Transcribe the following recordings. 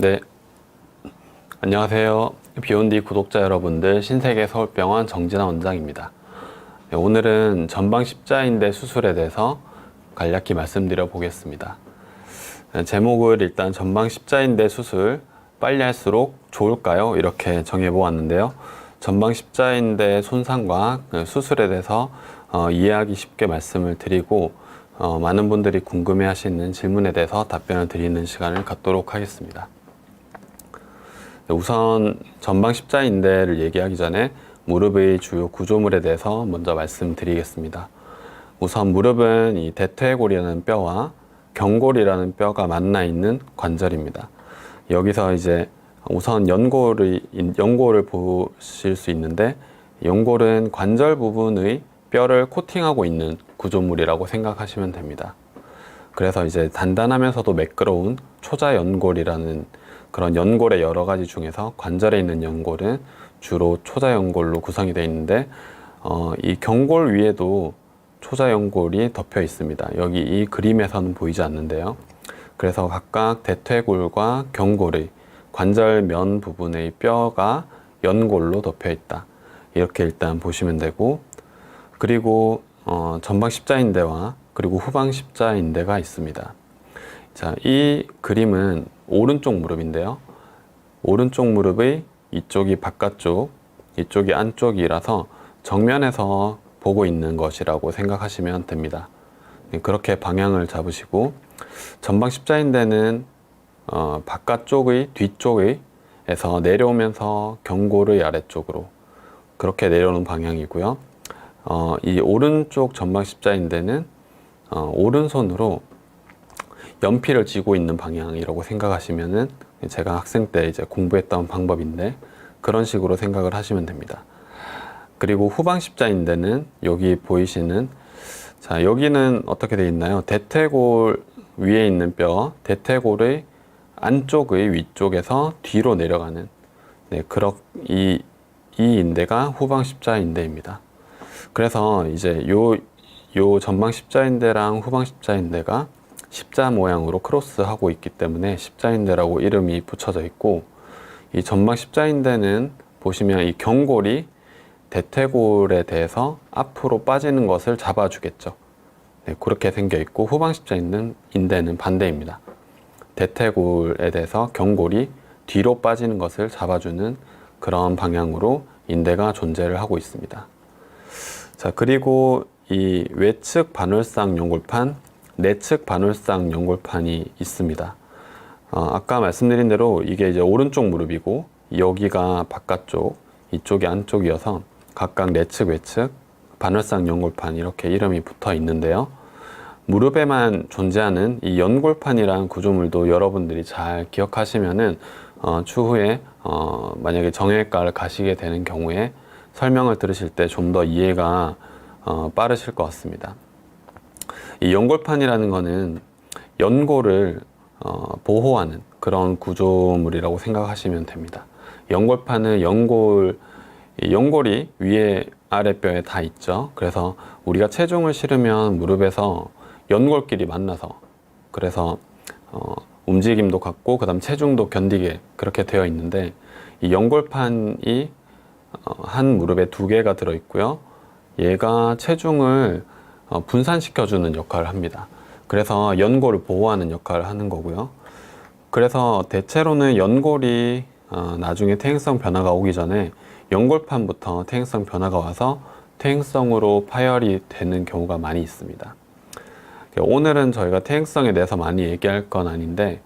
네, 안녕하세요. 비욘디 구독자 여러분들, 신세계 서울병원 정진환 원장입니다. 네, 오늘은 전방 십자인대 수술에 대해서 간략히 말씀드려 보겠습니다. 네, 제목을 일단 전방 십자인대 수술 빨리 할수록 좋을까요? 이렇게 정해 보았는데요. 전방 십자인대 손상과 수술에 대해서 이해하기 쉽게 말씀을 드리고 많은 분들이 궁금해 하시는 질문에 대해서 답변을 드리는 시간을 갖도록 하겠습니다. 우선 전방 십자인대를 얘기하기 전에 무릎의 주요 구조물에 대해서 먼저 말씀드리겠습니다. 우선 무릎은 이 대퇴골이라는 뼈와 경골이라는 뼈가 만나 있는 관절입니다. 여기서 이제 우선 연골을 보실 수 있는데, 연골은 관절 부분의 뼈를 코팅하고 있는 구조물이라고 생각하시면 됩니다. 그래서 이제 단단하면서도 매끄러운 초자연골이라는 그런 연골의 여러 가지 중에서 관절에 있는 연골은 주로 초자연골로 구성이 되어 있는데, 이 경골 위에도 초자연골이 덮여 있습니다. 여기 이 그림에서는 보이지 않는데요. 그래서 각각 대퇴골과 경골의 관절면 부분의 뼈가 연골로 덮여 있다, 이렇게 일단 보시면 되고, 그리고 전방 십자인대와 그리고 후방 십자인대가 있습니다. 자, 이 그림은 오른쪽 무릎인데요. 오른쪽 무릎의 이쪽이 바깥쪽, 이쪽이 안쪽이라서 정면에서 보고 있는 것이라고 생각하시면 됩니다. 그렇게 방향을 잡으시고, 전방 십자인대는 바깥쪽의 뒤쪽에서 내려오면서 경골의 아래쪽으로 그렇게 내려오는 방향이고요. 이 오른쪽 전방 십자인대는 오른손으로 연필을 쥐고 있는 방향이라고 생각하시면은, 제가 학생 때 이제 공부했던 방법인데 그런 식으로 생각을 하시면 됩니다. 그리고 후방 십자인대는 여기 보이시는, 자, 여기는 어떻게 되어 있나요? 대퇴골 위에 있는 뼈, 대퇴골의 안쪽의 위쪽에서 뒤로 내려가는, 이 인대가 후방 십자인대입니다. 그래서 이제 요 전방 십자인대랑 후방 십자인대가 십자 모양으로 크로스하고 있기 때문에 십자인대라고 이름이 붙여져 있고, 이 전방 십자인대는 보시면 이 경골이 대퇴골에 대해서 앞으로 빠지는 것을 잡아주겠죠. 그렇게 생겨 있고, 후방 십자인대는 반대입니다. 대퇴골에 대해서 경골이 뒤로 빠지는 것을 잡아주는 그런 방향으로 인대가 존재를 하고 있습니다. 자, 그리고 이 외측 반월상 연골판, 내측 반월상 연골판이 있습니다. 아까 말씀드린 대로 이게 이제 오른쪽 무릎이고, 여기가 바깥쪽, 이쪽이 안쪽이어서 각각 내측, 외측, 반월상 연골판, 이렇게 이름이 붙어 있는데요. 무릎에만 존재하는 이 연골판이라는 구조물도 여러분들이 잘 기억하시면은 추후에 만약에 정형외과를 가시게 되는 경우에 설명을 들으실 때 좀 더 이해가 빠르실 것 같습니다. 이 연골판이라는 거는 연골을 보호하는 그런 구조물이라고 생각하시면 됩니다. 연골판은 연골이 위에 아랫뼈에 다 있죠. 그래서 우리가 체중을 실으면 무릎에서 연골끼리 만나서, 그래서 움직임도 갖고 그다음 체중도 견디게 그렇게 되어 있는데, 이 연골판이 한 무릎에 2개가 들어 있고요. 얘가 체중을 분산시켜주는 역할을 합니다. 그래서 연골을 보호하는 역할을 하는 거고요. 그래서 대체로는 연골이 나중에 퇴행성 변화가 오기 전에 연골판부터 퇴행성 변화가 와서 퇴행성으로 파열이 되는 경우가 많이 있습니다. 오늘은 저희가 퇴행성에 대해서 많이 얘기할 건 아닌데,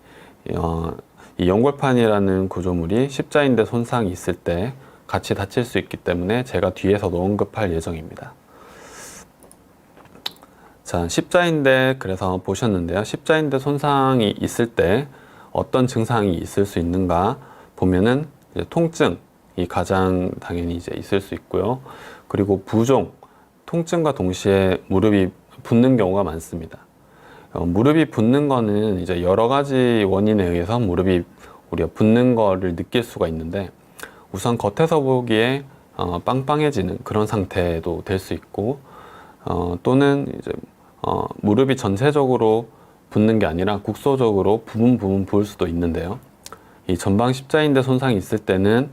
이 연골판이라는 구조물이 십자인대 손상이 있을 때 같이 다칠 수 있기 때문에 제가 뒤에서도 언급할 예정입니다. 자, 십자인대 그래서 보셨는데요. 십자인대 손상이 있을 때 어떤 증상이 있을 수 있는가 보면은, 이제 통증이 가장 당연히 이제 있을 수 있고요. 그리고 부종, 통증과 동시에 무릎이 붓는 경우가 많습니다. 무릎이 붓는 거는 이제 여러 가지 원인에 의해서 무릎이 우리가 붓는 거를 느낄 수가 있는데, 우선 겉에서 보기에 빵빵해지는 그런 상태도 될 수 있고, 또는 이제 무릎이 전체적으로 붓는 게 아니라 국소적으로 부분 부분 부을 수도 있는데요. 이 전방 십자인대 손상이 있을 때는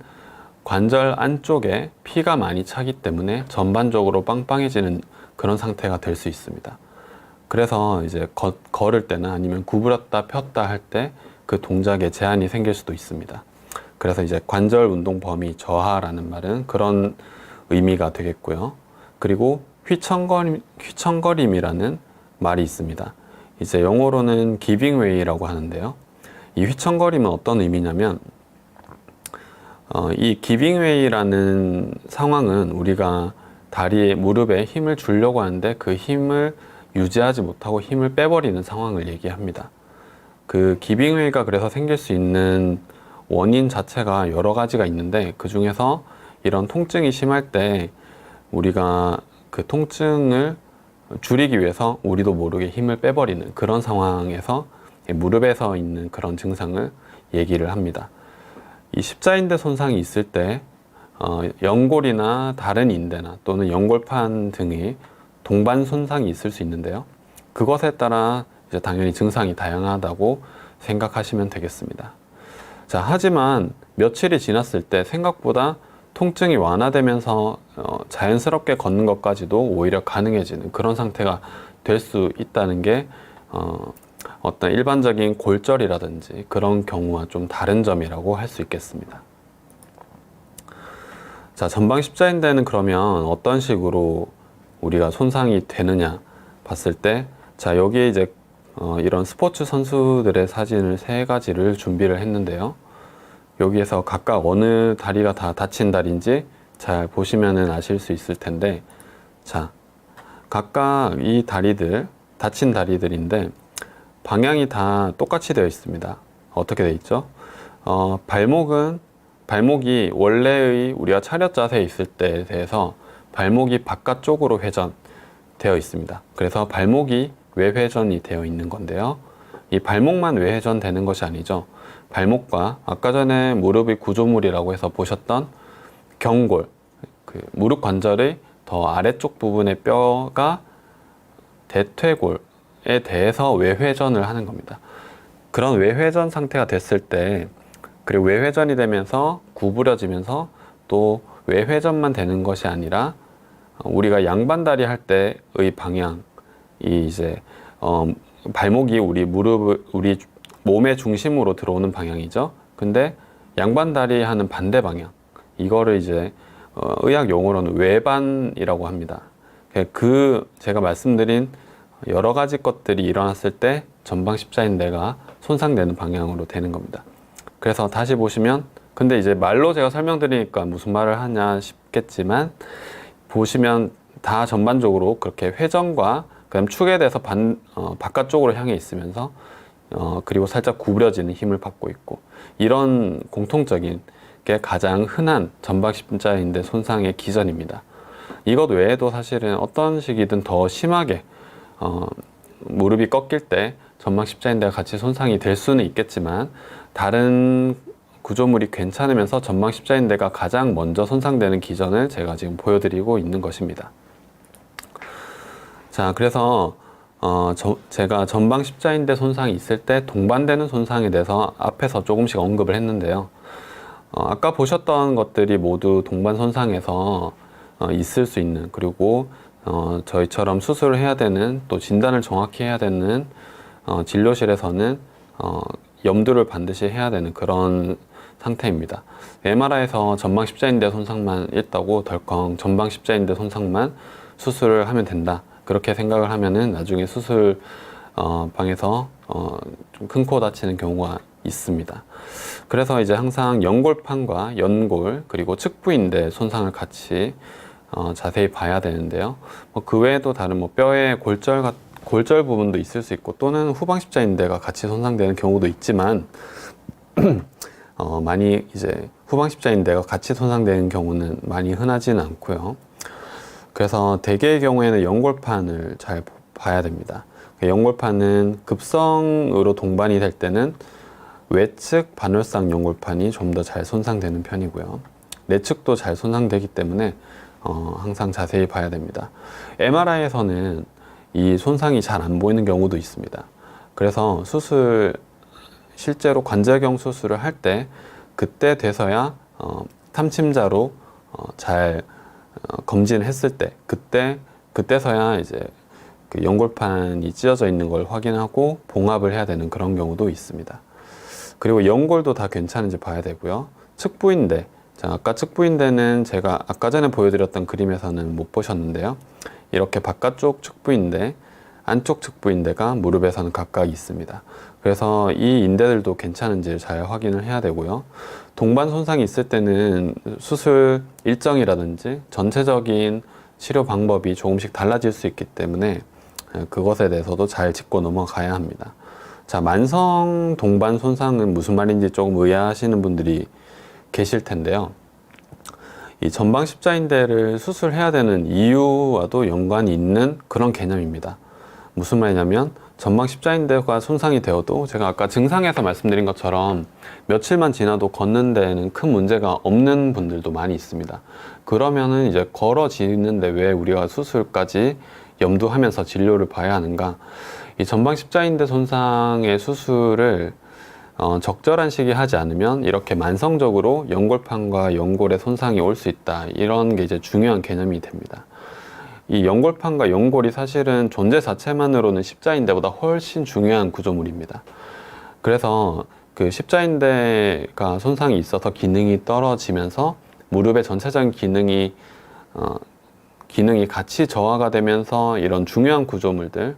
관절 안쪽에 피가 많이 차기 때문에 전반적으로 빵빵해지는 그런 상태가 될 수 있습니다. 그래서 이제 걸을 때나 아니면 구부렸다 폈다 할 때 그 동작에 제한이 생길 수도 있습니다. 그래서 이제 관절 운동 범위 저하라는 말은 그런 의미가 되겠고요. 그리고 휘청거림이라는 말이 있습니다. 이제 영어로는 giving way라고 하는데요. 이 휘청거림은 어떤 의미냐면 이 giving way라는 상황은 우리가 다리에 무릎에 힘을 주려고 하는데 그 힘을 유지하지 못하고 힘을 빼버리는 상황을 얘기합니다. 그 giving way가 그래서 생길 수 있는 원인 자체가 여러 가지가 있는데 그 중에서 이런 통증이 심할 때 우리가 그 통증을 줄이기 위해서 우리도 모르게 힘을 빼버리는 그런 상황에서 무릎에서 있는 그런 증상을 얘기를 합니다. 이 십자인대 손상이 있을 때 연골이나 다른 인대나 또는 연골판 등의 동반 손상이 있을 수 있는데요. 그것에 따라 이제 당연히 증상이 다양하다고 생각하시면 되겠습니다. 자, 하지만 며칠이 지났을 때 생각보다 통증이 완화되면서 자연스럽게 걷는 것까지도 오히려 가능해지는 그런 상태가 될 수 있다는 게 어떤 일반적인 골절이라든지 그런 경우와 좀 다른 점이라고 할 수 있겠습니다. 자, 전방 십자인대는 그러면 어떤 식으로 우리가 손상이 되느냐 봤을 때, 자, 여기에 이제 이런 스포츠 선수들의 사진을 3가지를 준비를 했는데요. 여기에서 각각 어느 다리가 다 다친 다리인지 잘 보시면은 아실 수 있을 텐데, 자, 각각 이 다리들, 다친 다리들인데 방향이 다 똑같이 되어 있습니다. 어떻게 되어 있죠? 발목이 원래의 우리가 차렷 자세에 있을 때에 대해서 발목이 바깥쪽으로 회전되어 있습니다. 그래서 발목이 외회전이 되어 있는 건데요. 이 발목만 외회전되는 것이 아니죠. 발목과 아까 전에 무릎의 구조물이라고 해서 보셨던 경골, 그 무릎 관절의 더 아래쪽 부분의 뼈가 대퇴골에 대해서 외회전을 하는 겁니다. 그런 외회전 상태가 됐을 때, 그리고 외회전이 되면서 구부려지면서 또 외회전만 되는 것이 아니라 우리가 양반다리 할 때의 방향이 이제 발목이 우리 몸의 중심으로 들어오는 방향이죠. 근데 양반다리 하는 반대 방향, 이거를 이제 의학 용어로는 외반이라고 합니다. 제가 말씀드린 여러 가지 것들이 일어났을 때 전방 십자인대가 손상되는 방향으로 되는 겁니다. 그래서 다시 보시면, 근데 이제 말로 제가 설명드리니까 무슨 말을 하냐 싶겠지만, 보시면 다 전반적으로 그렇게 회전과 그다음 축에 대해서 바깥쪽으로 향해 있으면서 그리고 살짝 구부려지는 힘을 받고 있고, 이런 공통적인 게 가장 흔한 전방 십자인대 손상의 기전입니다. 이것 외에도 사실은 어떤 시기든 더 심하게 무릎이 꺾일 때 전방 십자인대가 같이 손상이 될 수는 있겠지만, 다른 구조물이 괜찮으면서 전방 십자인대가 가장 먼저 손상되는 기전을 제가 지금 보여드리고 있는 것입니다. 자, 그래서 제가 전방 십자인대 손상이 있을 때 동반되는 손상에 대해서 앞에서 조금씩 언급을 했는데요. 아까 보셨던 것들이 모두 동반 손상에서 있을 수 있는, 그리고 저희처럼 수술을 해야 되는, 또 진단을 정확히 해야 되는 진료실에서는 염두를 반드시 해야 되는 그런 상태입니다. MRI에서 전방 십자인대 손상만 있다고 덜컹 전방 십자인대 손상만 수술을 하면 된다, 그렇게 생각을 하면은 나중에 수술 방에서 좀 큰 코 다치는 경우가 있습니다. 그래서 이제 항상 연골판과 연골 그리고 측부인대 손상을 같이 자세히 봐야 되는데요. 그 외에도 다른 뼈의 골절 부분도 있을 수 있고, 또는 후방 십자인대가 같이 손상되는 경우도 있지만 많이 이제 후방 십자인대가 같이 손상되는 경우는 많이 흔하지는 않고요. 그래서 대개의 경우에는 연골판을 잘 봐야 됩니다. 연골판은 급성으로 동반이 될 때는 외측 반월상 연골판이 좀 더 잘 손상되는 편이고요. 내측도 잘 손상되기 때문에 항상 자세히 봐야 됩니다. MRI에서는 이 손상이 잘 안 보이는 경우도 있습니다. 그래서 수술 실제로 관절경 수술을 할 때 그때 돼서야 탐침자로 잘 검진을 했을 때 그때서야 이제 그 연골판이 찢어져 있는 걸 확인하고 봉합을 해야 되는 그런 경우도 있습니다. 그리고 연골도 다 괜찮은지 봐야 되고요. 측부인대, 자, 아까 측부인대는 제가 아까 전에 보여드렸던 그림에서는 못 보셨는데요. 이렇게 바깥쪽 측부인대, 안쪽 측부인대가 무릎에서는 각각 있습니다. 그래서 이 인대들도 괜찮은지 잘 확인을 해야 되고요. 동반 손상이 있을 때는 수술 일정이라든지 전체적인 치료 방법이 조금씩 달라질 수 있기 때문에 그것에 대해서도 잘 짚고 넘어가야 합니다. 자, 만성 동반 손상은 무슨 말인지 조금 의아하시는 분들이 계실 텐데요. 이 전방 십자인대를 수술해야 되는 이유와도 연관이 있는 그런 개념입니다. 무슨 말이냐면 전방 십자인대가 손상이 되어도 제가 아까 증상에서 말씀드린 것처럼 며칠만 지나도 걷는 데에는 큰 문제가 없는 분들도 많이 있습니다. 그러면은 이제 걸어지는데 왜 우리가 수술까지 염두하면서 진료를 봐야 하는가? 이 전방 십자인대 손상의 수술을 적절한 시기에 하지 않으면 이렇게 만성적으로 연골판과 연골에 손상이 올 수 있다. 이런 게 이제 중요한 개념이 됩니다. 이 연골판과 연골이 사실은 존재 자체만으로는 십자인대보다 훨씬 중요한 구조물입니다. 그래서 그 십자인대가 손상이 있어서 기능이 떨어지면서 무릎의 전체적인 기능이 같이 저하가 되면서 이런 중요한 구조물들,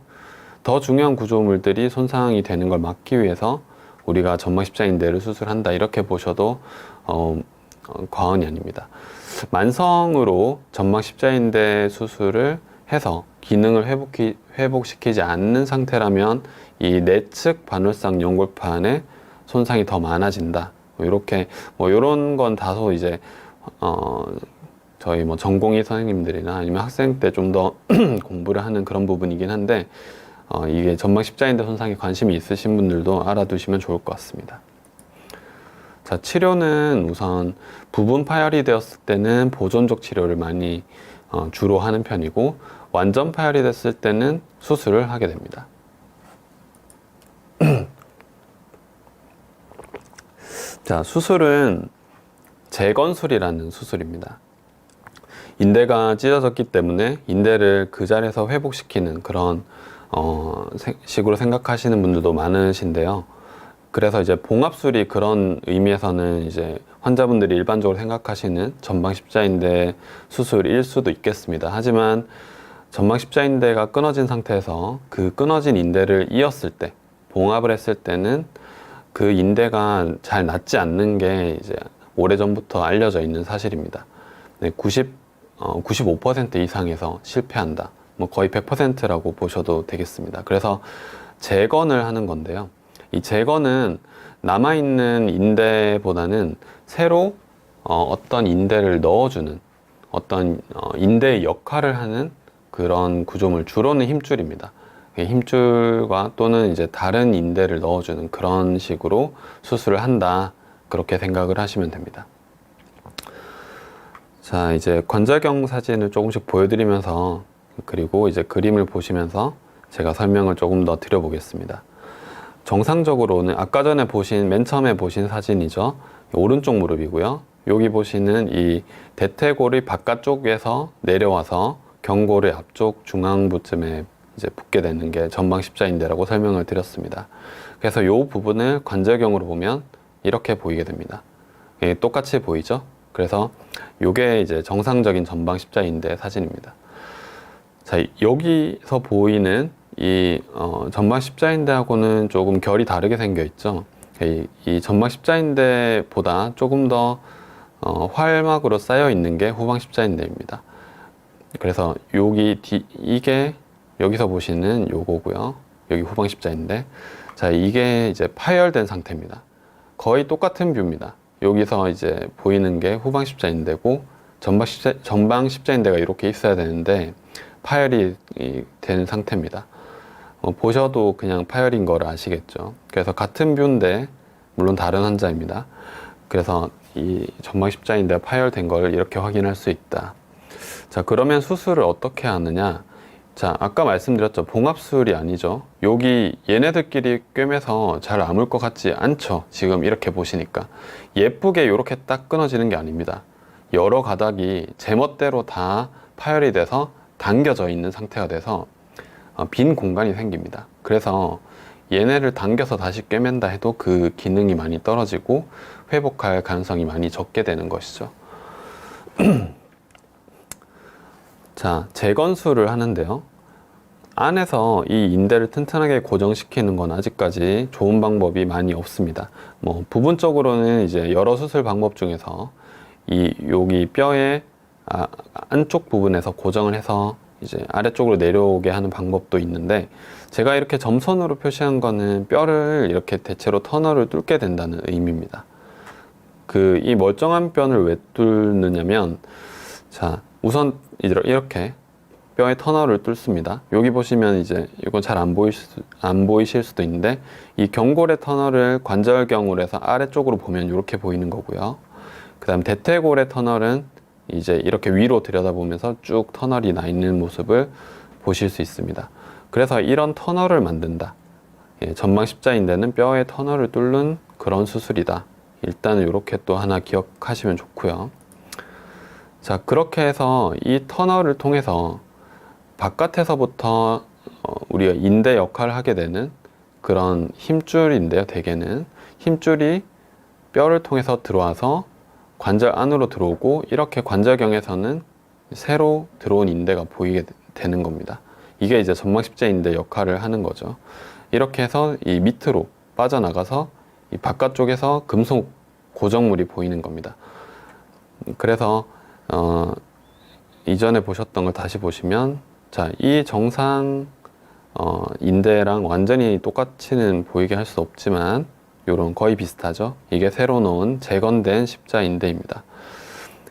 더 중요한 구조물들이 손상이 되는 걸 막기 위해서 우리가 전방 십자인대를 수술한다 이렇게 보셔도 과언이 아닙니다. 만성으로 전방 십자인대 수술을 해서 기능을 회복시키지 않는 상태라면 이 내측 반월상 연골판에 손상이 더 많아진다. 이렇게 이런 건 다소 이제 저희 전공의 선생님들이나 아니면 학생 때 좀 더 공부를 하는 그런 부분이긴 한데 이게 전방 십자인대 손상에 관심이 있으신 분들도 알아두시면 좋을 것 같습니다. 자, 치료는 우선 부분 파열이 되었을 때는 보존적 치료를 많이 주로 하는 편이고 완전 파열이 됐을 때는 수술을 하게 됩니다. 자, 수술은 재건술이라는 수술입니다. 인대가 찢어졌기 때문에 인대를 그 자리에서 회복시키는 그런 식으로 생각하시는 분들도 많으신데요. 그래서 이제 봉합술이 그런 의미에서는 이제 환자분들이 일반적으로 생각하시는 전방 십자인대 수술일 수도 있겠습니다. 하지만 전방 십자인대가 끊어진 상태에서 그 끊어진 인대를 이었을 때, 봉합을 했을 때는 그 인대가 잘 낫지 않는 게 이제 오래전부터 알려져 있는 사실입니다. 95% 이상에서 실패한다. 거의 100%라고 보셔도 되겠습니다. 그래서 재건을 하는 건데요. 이 재건은 남아있는 인대보다는 새로 어떤 인대를 넣어주는 어떤 인대의 역할을 하는 그런 구조물, 주로는 힘줄입니다. 힘줄과 또는 이제 다른 인대를 넣어주는 그런 식으로 수술을 한다. 그렇게 생각을 하시면 됩니다. 자, 이제 관절경 사진을 조금씩 보여드리면서 그리고 이제 그림을 보시면서 제가 설명을 조금 더 드려보겠습니다. 정상적으로는 아까 전에 맨 처음에 보신 사진이죠. 오른쪽 무릎이고요. 여기 보시는 이 대퇴골이 바깥쪽에서 내려와서 경골의 앞쪽 중앙부쯤에 이제 붙게 되는 게 전방 십자인대라고 설명을 드렸습니다. 그래서 이 부분을 관절경으로 보면 이렇게 보이게 됩니다. 똑같이 보이죠? 그래서 이게 이제 정상적인 전방 십자인대 사진입니다. 자, 여기서 보이는 이 전방 십자인대하고는 조금 결이 다르게 생겨 있죠. 이 전방 십자인대보다 조금 더 활막으로 쌓여 있는 게 후방 십자인대입니다. 그래서 이게 여기서 보시는 요거고요. 여기 후방 십자인대. 자, 이게 이제 파열된 상태입니다. 거의 똑같은 뷰입니다. 여기서 이제 보이는 게 후방 십자인대고 전방 십자인대가 이렇게 있어야 되는데 파열이 된 상태입니다. 보셔도 그냥 파열인 걸 아시겠죠. 그래서 같은 뷰인데 물론 다른 환자입니다. 그래서 이 전방 십자인대가 파열된 걸 이렇게 확인할 수 있다. 자, 그러면 수술을 어떻게 하느냐? 자, 아까 말씀드렸죠. 봉합술이 아니죠. 여기 얘네들끼리 꿰매서 잘 아물 것 같지 않죠. 지금 이렇게 보시니까. 예쁘게 이렇게 딱 끊어지는 게 아닙니다. 여러 가닥이 제멋대로 다 파열이 돼서 당겨져 있는 상태가 돼서 빈 공간이 생깁니다. 그래서 얘네를 당겨서 다시 꿰맨다 해도 그 기능이 많이 떨어지고 회복할 가능성이 많이 적게 되는 것이죠. 자, 재건술을 하는데요. 안에서 이 인대를 튼튼하게 고정시키는 건 아직까지 좋은 방법이 많이 없습니다. 뭐 부분적으로는 이제 여러 수술 방법 중에서 여기 뼈의 안쪽 부분에서 고정을 해서 이제 아래쪽으로 내려오게 하는 방법도 있는데, 제가 이렇게 점선으로 표시한 거는 뼈를 이렇게 대체로 터널을 뚫게 된다는 의미입니다. 이 멀쩡한 뼈를 왜 뚫느냐면, 자, 우선 이렇게 뼈의 터널을 뚫습니다. 여기 보시면 이제 이건 잘 안 보이실 수도 있는데, 이 경골의 터널을 관절경으로 해서 아래쪽으로 보면 이렇게 보이는 거고요. 그 다음 대퇴골의 터널은 이제 이렇게 위로 들여다보면서 쭉 터널이 나 있는 모습을 보실 수 있습니다. 그래서 이런 터널을 만든다. 전방 십자인대는 뼈의 터널을 뚫는 그런 수술이다. 일단은 이렇게 또 하나 기억하시면 좋고요. 자, 그렇게 해서 이 터널을 통해서 바깥에서부터 우리가 인대 역할을 하게 되는 그런 힘줄인데요. 대개는 힘줄이 뼈를 통해서 들어와서 관절 안으로 들어오고, 이렇게 관절경에서는 새로 들어온 인대가 보이게 되는 겁니다. 이게 이제 전방십자인대 역할을 하는 거죠. 이렇게 해서 이 밑으로 빠져나가서 이 바깥쪽에서 금속 고정물이 보이는 겁니다. 그래서 이전에 보셨던 걸 다시 보시면, 자, 이 정상 인대랑 완전히 똑같이는 보이게 할 수 없지만 요런 거의 비슷하죠. 이게 새로 놓은 재건된 십자인대입니다.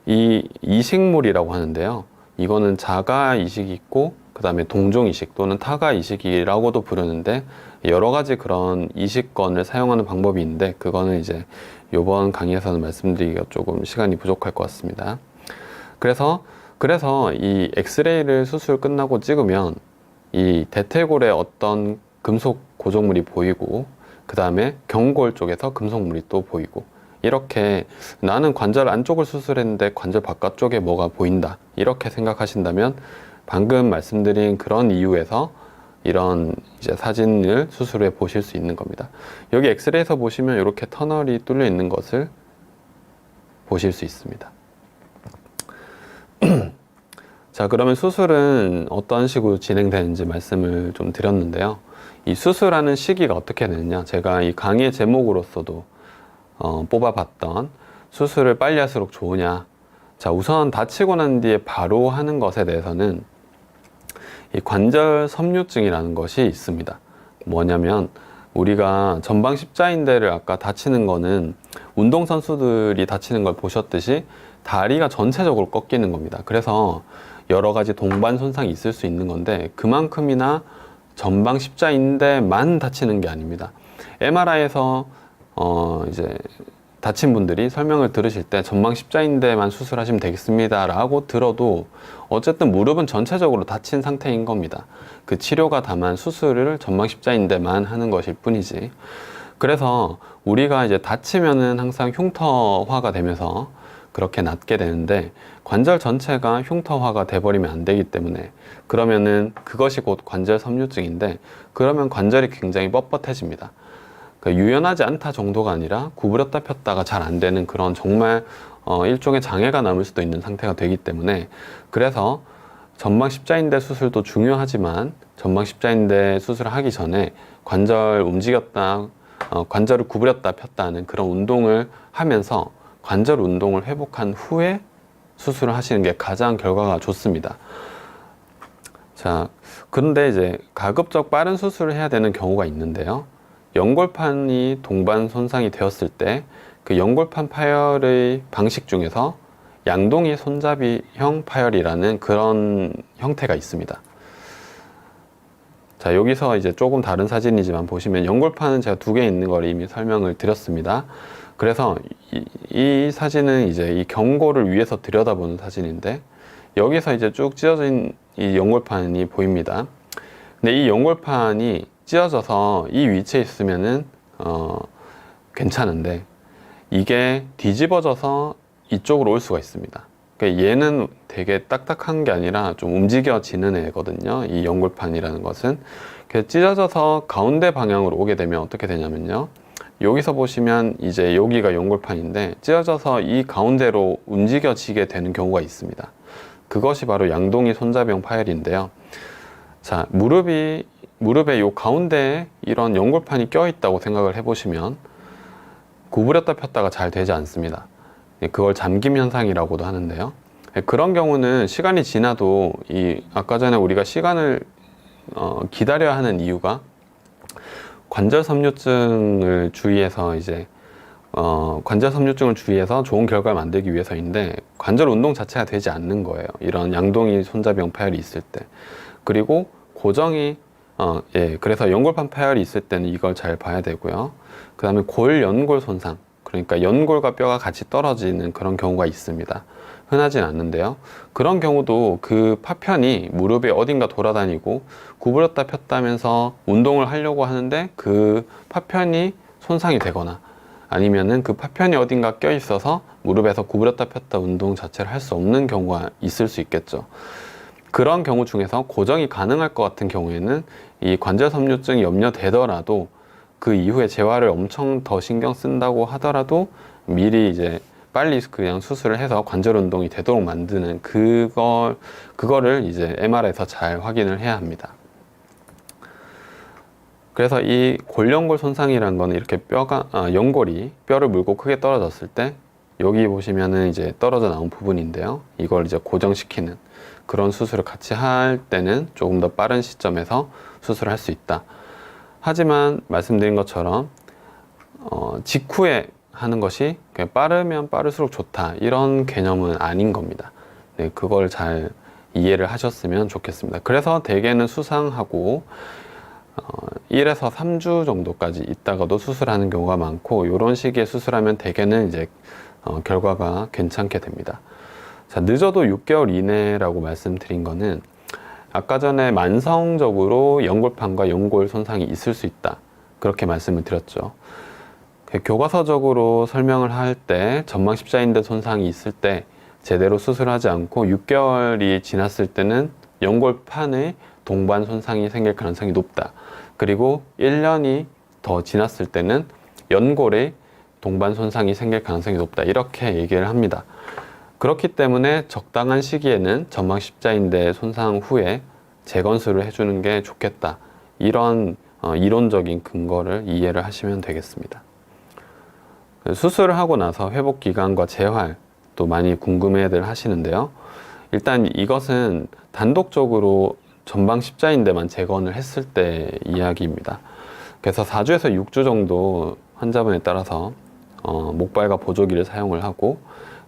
이 이식물이라고 하는데요. 이거는 자가 이식이 있고, 그 다음에 동종 이식 또는 타가 이식이라고도 부르는데, 여러 가지 그런 이식건을 사용하는 방법이 있는데, 그거는 이제 요번 강의에서는 말씀드리기가 조금 시간이 부족할 것 같습니다. 그래서 이 엑스레이를 수술 끝나고 찍으면 이 대퇴골에 어떤 금속 고정물이 보이고, 그 다음에 경골 쪽에서 금속물이 또 보이고, 이렇게 나는 관절 안쪽을 수술했는데 관절 바깥쪽에 뭐가 보인다, 이렇게 생각하신다면 방금 말씀드린 그런 이유에서 이런 이제 사진을 수술해 보실 수 있는 겁니다. 여기 엑스레이에서 보시면 이렇게 터널이 뚫려 있는 것을 보실 수 있습니다. 자, 그러면 수술은 어떤 식으로 진행되는지 말씀을 좀 드렸는데요. 이 수술하는 시기가 어떻게 되느냐, 제가 이 강의의 제목으로서도 뽑아봤던 수술을 빨리 할수록 좋으냐. 자, 우선 다치고 난 뒤에 바로 하는 것에 대해서는 이 관절 섬유증이라는 것이 있습니다. 뭐냐면, 우리가 전방 십자인대를 아까 다치는 거는 운동선수들이 다치는 걸 보셨듯이 다리가 전체적으로 꺾이는 겁니다. 그래서 여러 가지 동반 손상이 있을 수 있는 건데, 그만큼이나 전방 십자인대만 다치는 게 아닙니다. MRI에서 이제 다친 분들이 설명을 들으실 때 전방 십자인대만 수술하시면 되겠습니다 라고 들어도 어쨌든 무릎은 전체적으로 다친 상태인 겁니다. 그 치료가 다만 수술을 전방 십자인대만 하는 것일 뿐이지. 그래서 우리가 이제 다치면은 항상 흉터화가 되면서 그렇게 낫게 되는데, 관절 전체가 흉터화가 돼버리면 안 되기 때문에, 그러면은 그것이 곧 관절 섬유증인데, 그러면 관절이 굉장히 뻣뻣해집니다. 유연하지 않다 정도가 아니라 구부렸다 폈다가 잘 안 되는 그런 정말 일종의 장애가 남을 수도 있는 상태가 되기 때문에, 그래서 전방 십자인대 수술도 중요하지만 전방 십자인대 수술을 하기 전에 관절 움직였다, 관절을 구부렸다 폈다 하는 그런 운동을 하면서 관절 운동을 회복한 후에 수술을 하시는 게 가장 결과가 좋습니다. 자, 그런데 이제 가급적 빠른 수술을 해야 되는 경우가 있는데요. 연골판이 동반 손상이 되었을 때 그 연골판 파열의 방식 중에서 양동이 손잡이형 파열이라는 그런 형태가 있습니다. 자, 여기서 이제 조금 다른 사진이지만 보시면 연골판은 제가 2개 있는 걸 이미 설명을 드렸습니다. 그래서 이 사진은 이제 이 경골을 위에서 들여다보는 사진인데, 여기서 이제 쭉 찢어진 이 연골판이 보입니다. 근데 이 연골판이 찢어져서 이 위치에 있으면은 괜찮은데 이게 뒤집어져서 이쪽으로 올 수가 있습니다. 그러니까 얘는 되게 딱딱한 게 아니라 좀 움직여지는 애거든요. 이 연골판이라는 것은. 그래서 찢어져서 가운데 방향으로 오게 되면 어떻게 되냐면요. 여기서 보시면 이제 여기가 연골판인데 찢어져서 이 가운데로 움직여지게 되는 경우가 있습니다. 그것이 바로 양동이 손잡이형 파열인데요. 자, 무릎에 요 가운데에 이런 연골판이 껴 있다고 생각을 해보시면 구부렸다 폈다가 잘 되지 않습니다. 그걸 잠김 현상이라고도 하는데요. 그런 경우는 시간이 지나도 아까 전에 우리가 시간을 기다려야 하는 이유가 관절 섬유증을 주의해서 관절 섬유증을 주의해서 좋은 결과를 만들기 위해서인데 관절 운동 자체가 되지 않는 거예요. 이런 양동이 손잡이형 파열이 있을 때. 그리고 고정이 그래서 연골판 파열이 있을 때는 이걸 잘 봐야 되고요. 그 다음에 골연골 손상, 그러니까 연골과 뼈가 같이 떨어지는 그런 경우가 있습니다. 흔하진 않는데요. 그런 경우도 그 파편이 무릎에 어딘가 돌아다니고 구부렸다 폈다 하면서 운동을 하려고 하는데 그 파편이 손상이 되거나 아니면은 그 파편이 어딘가 껴 있어서 무릎에서 구부렸다 폈다 운동 자체를 할 수 없는 경우가 있을 수 있겠죠. 그런 경우 중에서 고정이 가능할 것 같은 경우에는 이 관절 섬유증이 염려되더라도 그 이후에 재활을 엄청 더 신경 쓴다고 하더라도 미리 이제 빨리 그냥 수술을 해서 관절 운동이 되도록 만드는 그거를 이제 MR에서 잘 확인을 해야 합니다. 그래서 이 골연골 손상이라는 거는 이렇게 연골이 뼈를 물고 크게 떨어졌을 때 여기 보시면은 이제 떨어져 나온 부분인데요. 이걸 이제 고정시키는 그런 수술을 같이 할 때는 조금 더 빠른 시점에서 수술을 할 수 있다. 하지만 말씀드린 것처럼 직후에 하는 것이 빠르면 빠를수록 좋다 이런 개념은 아닌 겁니다. 네, 그걸 잘 이해를 하셨으면 좋겠습니다. 그래서 대개는 수상하고 1에서 3주 정도까지 있다가도 수술하는 경우가 많고 이런 시기에 수술하면 대개는 이제 결과가 괜찮게 됩니다. 자, 늦어도 6개월 이내라고 말씀드린 거는 아까 전에 만성적으로 연골판과 연골 손상이 있을 수 있다 그렇게 말씀을 드렸죠. 교과서적으로 설명을 할 때 전방 십자인대 손상이 있을 때 제대로 수술하지 않고 6개월이 지났을 때는 연골판의 동반 손상이 생길 가능성이 높다. 그리고 1년이 더 지났을 때는 연골의 동반 손상이 생길 가능성이 높다. 이렇게 얘기를 합니다. 그렇기 때문에 적당한 시기에는 전방 십자인대 손상 후에 재건술을 해주는 게 좋겠다. 이런 이론적인 근거를 이해를 하시면 되겠습니다. 수술을 하고 나서 회복 기간과 재활 또 많이 궁금해들 하시는데요. 일단 이것은 단독적으로 전방 십자인대만 재건을 했을 때 이야기입니다. 그래서 4주에서 6주 정도 환자분에 따라서 목발과 보조기를 사용을 하고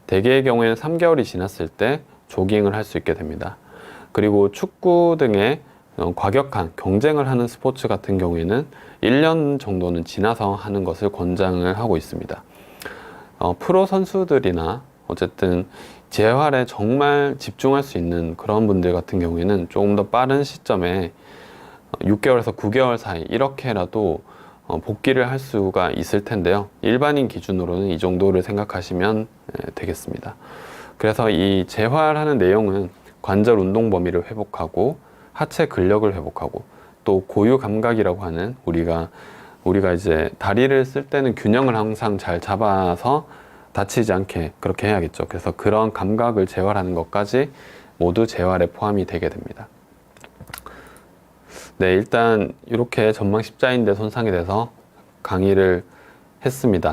대개의 경우에는 3개월이 지났을 때 조깅을 할 수 있게 됩니다. 그리고 축구 등의 과격한 경쟁을 하는 스포츠 같은 경우에는 1년 정도는 지나서 하는 것을 권장을 하고 있습니다. 프로 선수들이나 어쨌든 재활에 정말 집중할 수 있는 그런 분들 같은 경우에는 조금 더 빠른 시점에 6개월에서 9개월 사이 이렇게라도 복귀를 할 수가 있을 텐데요. 일반인 기준으로는 이 정도를 생각하시면 되겠습니다. 그래서 이 재활하는 내용은 관절 운동 범위를 회복하고 하체 근력을 회복하고 또 고유 감각이라고 하는 우리가 이제 다리를 쓸 때는 균형을 항상 잘 잡아서 다치지 않게 그렇게 해야겠죠. 그래서 그런 감각을 재활하는 것까지 모두 재활에 포함이 되게 됩니다. 네, 일단 이렇게 전방 십자인대 손상에 대해서 강의를 했습니다.